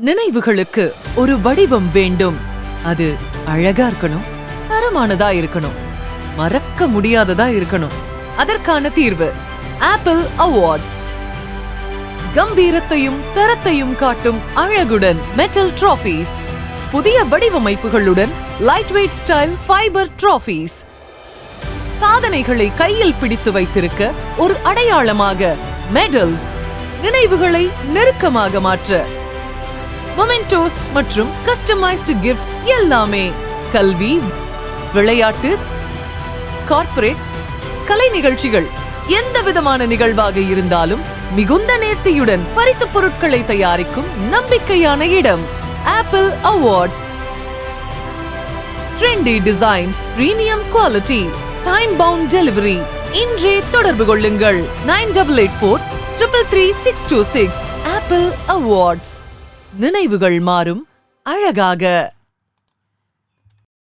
நினைவுகளுக்கு ஒரு வடிவம் வேண்டும். அது அழகா இருக்கணும், தரமானதா இருக்கணும், மறக்க முடியாததா இருக்கணும். அதற்கான தீர்வு ஆப்பிள் அவார்ட்ஸ். கம்பீரத்தையும் தரத்தையும் காட்டும் அழகுடன் மெட்டல் டிராஃபீஸ், புதிய வடிவமைப்புகளுடன் லைட் வெயிட் ஸ்டைல் ஃபைபர் டிராஃபீஸ், சாதனைகளை கையில் பிடித்து வைத்திருக்க ஒரு அடையாளமாக மெடல்ஸ், நினைவுகளை நெருக்கமாக மாற்ற மொமெண்டோஸ் மற்றும் கஸ்டமைஸ்டு கிஃப்ட்ஸ் எல்லாமே. கல்வி, விளையாட்டு, கார்ப்பரேட், கலை நிகழ்ச்சிகள், எந்த விதமான நிகழ்வாக இருந்தாலும் மிகுந்த நேர்த்தியுடன் பரிசு பொருட்களை தயாரிக்கும் நம்பிக்கையான இடம் Apple Awards. Trendy designs, premium quality, time bound delivery. இன்றே தொடர்பு கொள்ளுங்கள் 9884333626. Apple Awards. நினைவுகள் மாறும் அழகாக.